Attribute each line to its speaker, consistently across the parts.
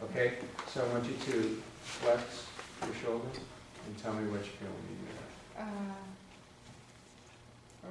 Speaker 1: Okay, so I want you to flex your shoulders and tell me what you feel when you do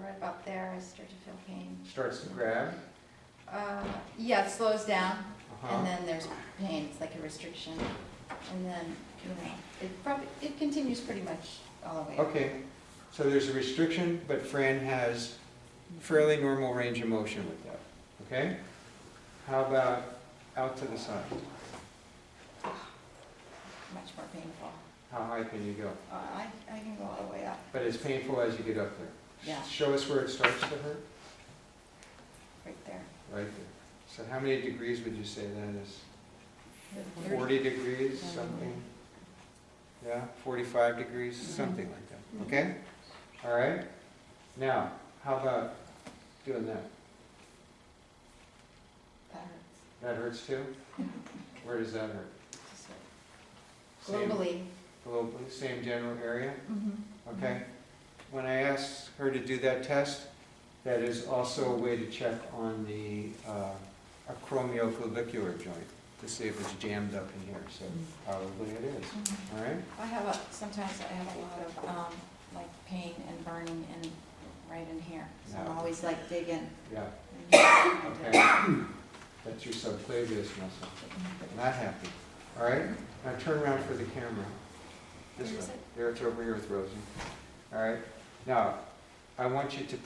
Speaker 2: Right about there, I start to feel pain.
Speaker 1: that. Starts to grab.
Speaker 2: Yeah, it slows down,
Speaker 1: Uh-huh.
Speaker 2: and then there's pain. It's like a restriction, and then it continues pretty much all the way.
Speaker 1: Okay, so there's a restriction, but Fran has fairly normal range of motion with that. Okay. How about out to the side?
Speaker 2: Much more painful.
Speaker 1: How high can you go?
Speaker 2: I can go all the way up.
Speaker 1: But it's painful as you get up there.
Speaker 2: Yeah.
Speaker 1: Show us where it starts to hurt.
Speaker 2: Right there.
Speaker 1: Right there. So how many degrees would you say that is?
Speaker 2: 30.
Speaker 1: 40 degrees, something? Yeah, 45 degrees, something like that. Okay? All right? Now, how about doing that?
Speaker 2: That hurts.
Speaker 1: That hurts too? Where does that hurt?
Speaker 2: Just like globally.
Speaker 1: Globally, same general area?
Speaker 2: Mm-hmm.
Speaker 1: Okay? When I asked her to do that test, that is also a way to check on the acromioclavicular joint to see if it's jammed up in here. So probably it is. All right?
Speaker 2: Sometimes I have a lot of like pain and burning right in here. So
Speaker 1: Yeah.
Speaker 2: I'm always like digging.
Speaker 1: Yeah.
Speaker 2: And
Speaker 1: Okay. That's your subclavius muscle. Not happy. All right? Now turn around for the camera. This
Speaker 2: Where is
Speaker 1: way.
Speaker 2: it?
Speaker 1: There, it's over here with Rosie. All right? Now, I want you to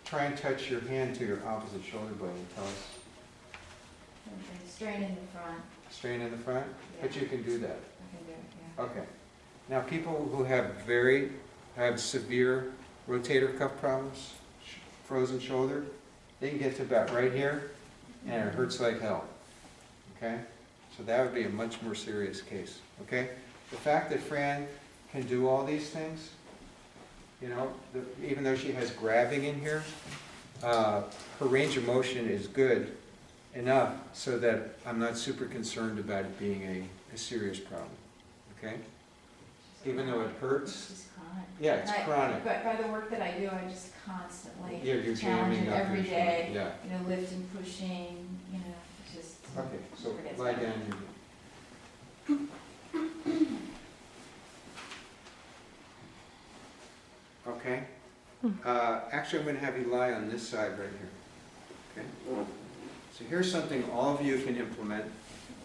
Speaker 1: try and touch your hand to your opposite shoulder blade and tell us.
Speaker 2: Okay, strain in the front.
Speaker 1: Strain in the front? But
Speaker 2: Yeah.
Speaker 1: you can do that.
Speaker 2: I can do it, yeah.
Speaker 1: Okay. Now, people who have severe rotator cuff problems, frozen shoulder, they can get to about right here, and it hurts like hell. Okay? So that would be a much more serious case. Okay? The fact that Fran can do all these things, you know, even though she has grabbing in here, her range of motion is good enough so that I'm not super concerned about it being a serious problem. Okay? Even though it hurts.
Speaker 2: It's just chronic.
Speaker 1: Yeah, it's chronic.
Speaker 2: But by the work that I do, I just constantly
Speaker 1: Yeah, you're
Speaker 2: challenge
Speaker 1: jamming
Speaker 2: it
Speaker 1: up
Speaker 2: every
Speaker 1: your shoulder.
Speaker 2: day.
Speaker 1: Yeah.
Speaker 2: You know, lifting, pushing, you know, it's just.
Speaker 1: Okay, so
Speaker 2: Forget
Speaker 1: lie
Speaker 2: that.
Speaker 1: down. Okay? Actually, I'm going to have you lie on this side right here. Okay? So here's something all of you can implement.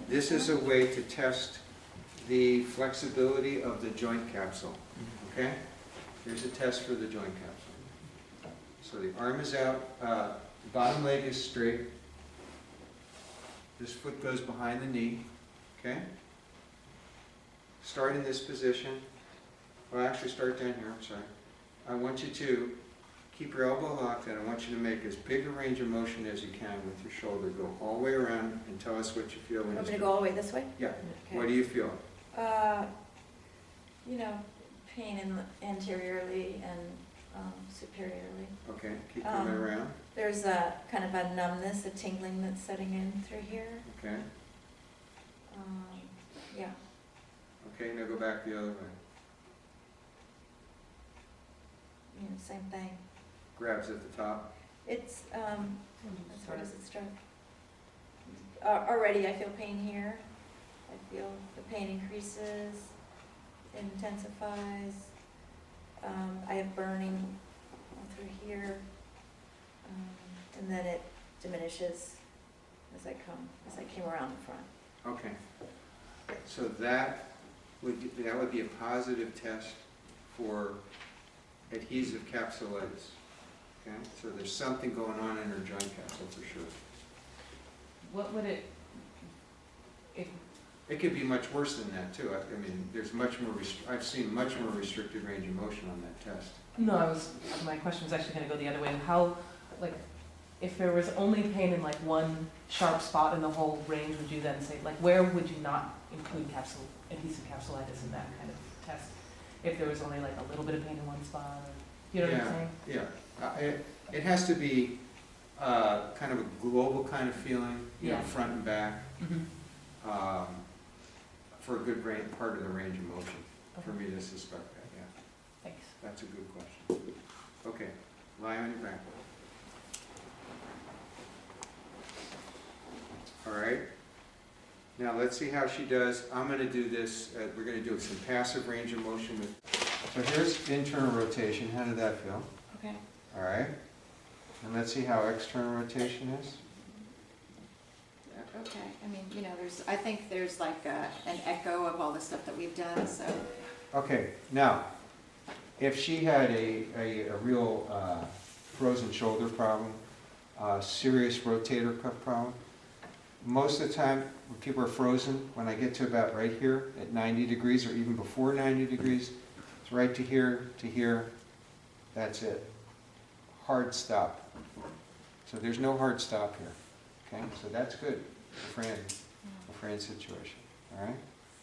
Speaker 1: This is a way to test the flexibility of the joint capsule. Okay? Here's a test for the joint capsule. So the arm is out, the bottom leg is straight. This foot goes behind the knee. Okay? Start in this position. Well, actually start down here, I'm sorry. I want you to keep your elbow locked and I want you to make as big a range of motion as you can with your shoulder. Go all the way around and tell us what you feel when you
Speaker 2: Want me to
Speaker 1: start.
Speaker 2: go all the way this way?
Speaker 1: Yeah.
Speaker 2: Okay.
Speaker 1: What do you feel?
Speaker 2: You know, pain anteriorly and superiorly.
Speaker 1: Okay, keep coming around.
Speaker 2: There's a kind of a numbness, a tingling that's setting in through here.
Speaker 1: Okay.
Speaker 2: Yeah.
Speaker 1: Okay, now go back the other way.
Speaker 2: You know, same thing.
Speaker 1: Grabs at the top.
Speaker 2: It's, as hard as it struck. Already I feel pain here. I feel the pain increases, intensifies. I have burning all through here. And then it diminishes as I came around the front.
Speaker 1: Okay. So that would be a positive test for adhesive capsulitis. Okay? So there's something going on in her joint capsule for sure.
Speaker 3: What would it, if,
Speaker 1: It could be much worse than that too. I mean, there's much more. I've seen much more restricted range of motion on that test.
Speaker 3: no, my question was actually gonna go the other way. How, like, if there was only pain in like one sharp spot in the whole range, would you then say, like, where would you not include adhesive capsulitis in that kind of test? If there was only like a little bit of pain in one spot, or, you know what I'm saying?
Speaker 1: Yeah. It has to be kind of a global kind of feeling, you know,
Speaker 3: Yeah.
Speaker 1: front and back,
Speaker 3: Mm-hmm.
Speaker 1: for a good part of the range of motion. For me to suspect that, yeah.
Speaker 3: Thanks.
Speaker 1: That's a good question. Okay, lie on your back. All right. Now, let's see how she does. I'm gonna do this, we're gonna do some passive range of motion. So here's internal rotation. How did that feel?
Speaker 2: Okay.
Speaker 1: All right. And let's see how external rotation is.
Speaker 4: Okay, I mean, you know, I think there's like an echo of all the stuff that we've done, so.
Speaker 1: Okay, now, if she had a real frozen shoulder problem, serious rotator cuff problem, most of the time when people are frozen, when I get to about right here at 90 degrees or even before 90 degrees, it's right to here, that's it. Hard stop. So there's no hard stop here. Okay, so that's good for Fran's situation. All right.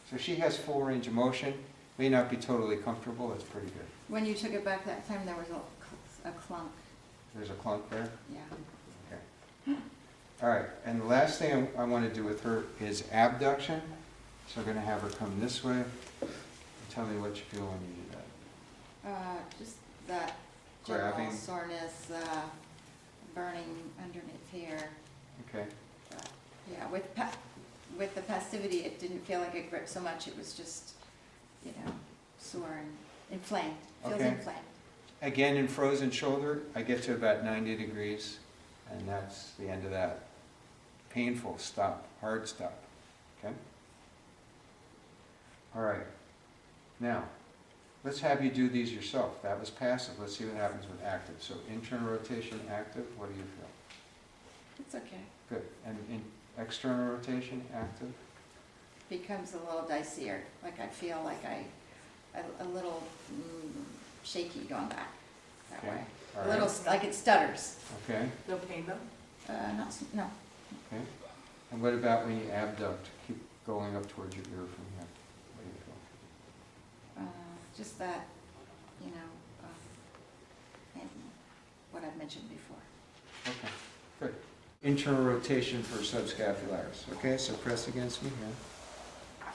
Speaker 1: So she has full range of motion. May not be totally comfortable. That's pretty good.
Speaker 4: When you took it back that time, there was a clunk.
Speaker 1: There's a clunk there.
Speaker 4: Yeah.
Speaker 1: Okay. All right. And the last thing I want to do with her is abduction. So I'm going to have her come this way. And tell me what you feel when you do that.
Speaker 4: Just that general
Speaker 1: Grabbing.
Speaker 4: soreness, burning underneath here.
Speaker 1: Okay.
Speaker 4: Yeah, with the passivity, it didn't feel like it gripped so much. It was just, you know, sore and inflamed. Feels
Speaker 1: Okay.
Speaker 4: inflamed.
Speaker 1: Again, in frozen shoulder, I get to about 90 degrees, and that's the end of that. Painful stop, hard stop. Okay? All right. Now, let's have you do these yourself. That was passive. Let's see what happens with active. So internal rotation, active, what do you feel?
Speaker 4: It's okay.
Speaker 1: Good. And in external rotation, active?
Speaker 4: Becomes a little dicier. Like I feel like a little shaky going back that
Speaker 1: Okay.
Speaker 4: way.
Speaker 1: All
Speaker 4: A little,
Speaker 1: right.
Speaker 4: like it stutters.
Speaker 1: Okay.
Speaker 3: No pain though?
Speaker 4: No.
Speaker 1: Okay. And what about when you abduct? Keep going up towards your ear from here. What do you feel?
Speaker 4: Just that, you know, and what I've mentioned before.
Speaker 1: Okay, good. Internal rotation for subscapularis. Okay, so press against me here.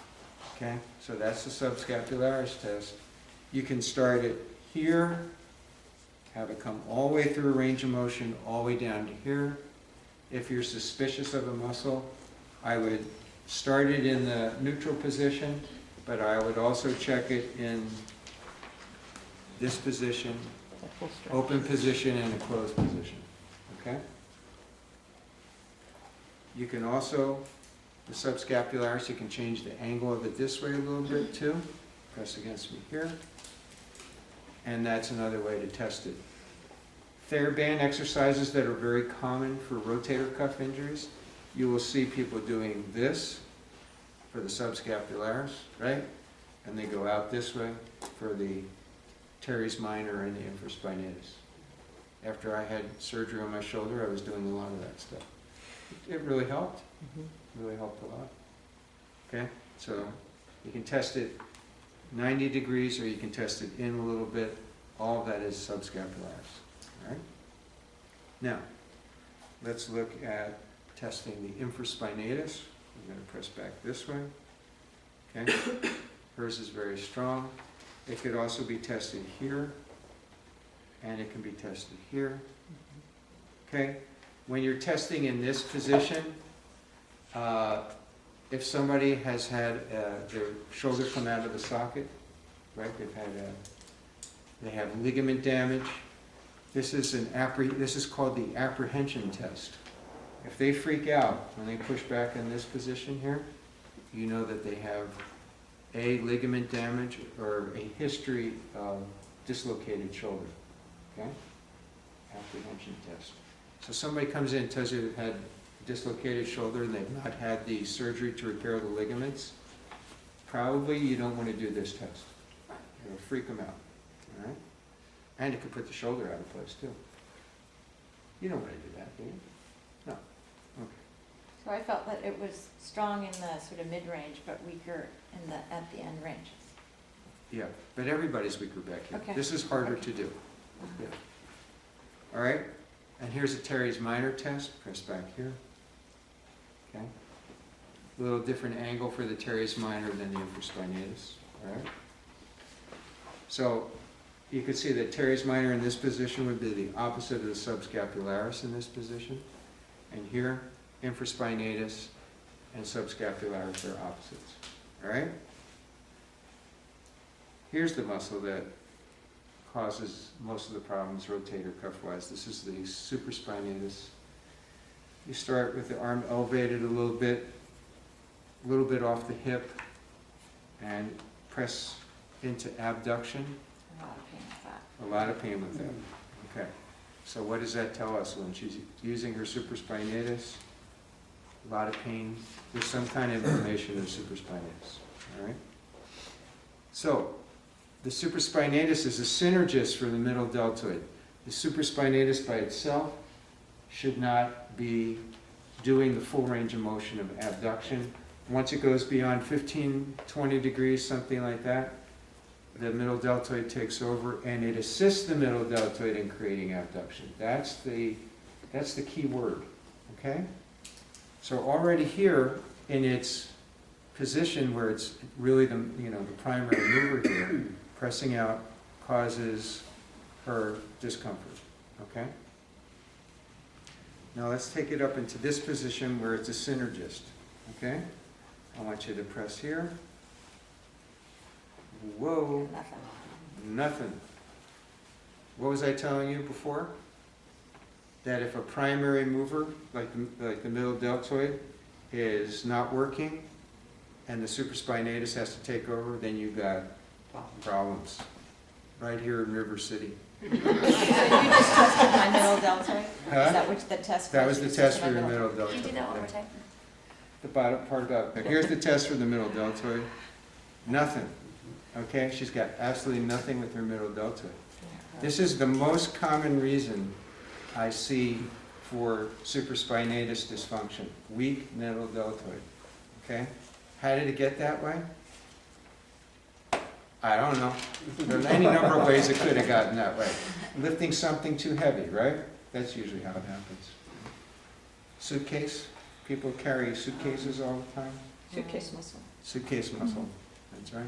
Speaker 1: Okay, so that's the subscapularis test. You can start it here, have it come all the way through a range of motion, all the way down to here. If you're suspicious of a muscle, I would start it in the neutral position, but I would also check it in this position,
Speaker 3: At full stretch.
Speaker 1: open position, and a closed position. Okay? You can also, the subscapularis, you can change the angle of it this way a little bit too. Press against me here. And that's another way to test it. TheraBand exercises that are very common for rotator cuff injuries. You will see people doing this for the subscapularis, right? And they go out this way for the teres minor and the infraspinatus. After I had surgery on my shoulder, I was doing a lot of that stuff. It really helped. Really helped a lot. Okay, so you can test it 90 degrees or you can test it in a little bit. All of that is subscapularis. All right. Now, let's look at testing the infraspinatus. I'm going to press back this way. Okay. Hers is very strong. It could also be tested here, and it can be tested here. Okay. When you're testing in this position, if somebody has had their shoulder come out of the socket, right? They have ligament damage. This is called the apprehension test. If they freak out when they push back in this position here, you know that they have a ligament damage or a history of dislocated shoulder. Okay? Apprehension test. So somebody comes in and tells you they've had a dislocated shoulder and they've not had the surgery to repair the ligaments, probably you don't want to do this test. It'll freak them out. All right? And it could put the shoulder out of place too. You don't want to do that, do you? No. Okay.
Speaker 2: So I felt that it was strong in the sort of mid-range, but weaker in the at the end ranges.
Speaker 1: Yeah, but everybody's weaker back here.
Speaker 2: Okay.
Speaker 1: This is harder to do. Yeah. All right? And here's a teres minor test. Press back here. Okay. A little different angle for the teres minor than the infraspinatus. All right? So you could see that teres minor in this position would be the opposite of the subscapularis in this position. And here, infraspinatus and subscapularis are opposites. All right? Here's the muscle that causes most of the problems rotator cuff-wise. This is the supraspinatus. You start with the arm elevated a little bit off the hip, and press into abduction.
Speaker 2: A lot of pain with that.
Speaker 1: A lot of pain with that. Okay. So what does that tell us when she's using her supraspinatus? A lot of pain. There's some kind of inflammation of the supraspinatus. All right? So, the supraspinatus is a synergist for the middle deltoid. The supraspinatus by itself should not be doing the full range of motion of abduction. Once it goes beyond 15, 20 degrees, something like that, the middle deltoid takes over and it assists the middle deltoid in creating abduction. That's the key word, okay? So already here in its position where it's really the primary mover here, pressing out causes her discomfort, okay? Now let's take it up into this position where it's a synergist, okay? I want you to press here. Whoa,
Speaker 2: Nothing.
Speaker 1: nothing. What was I telling you before? That if a primary mover, like the middle deltoid, is not working, and the supraspinatus has to take over, then you've got problems. Right here in River City.
Speaker 2: So you just tested my middle deltoid?
Speaker 1: Huh?
Speaker 2: Is that which the test?
Speaker 1: That was the
Speaker 2: you
Speaker 1: test
Speaker 2: tested
Speaker 1: for
Speaker 2: my
Speaker 1: the middle deltoid.
Speaker 2: Can you do that one more
Speaker 1: Yeah.
Speaker 2: time?
Speaker 1: The bottom part about, here's the test for the middle deltoid. Nothing. Okay, she's got absolutely nothing with her middle deltoid. This is the most common reason I see for supraspinatus dysfunction. Weak middle deltoid. Okay? How did it get that way? I don't know. There's any number of ways it could have gotten that way. Lifting something too heavy, right? That's usually how it happens. Suitcase? People carry suitcases all the time.
Speaker 2: Suitcase muscle.
Speaker 1: Suitcase muscle. That's right.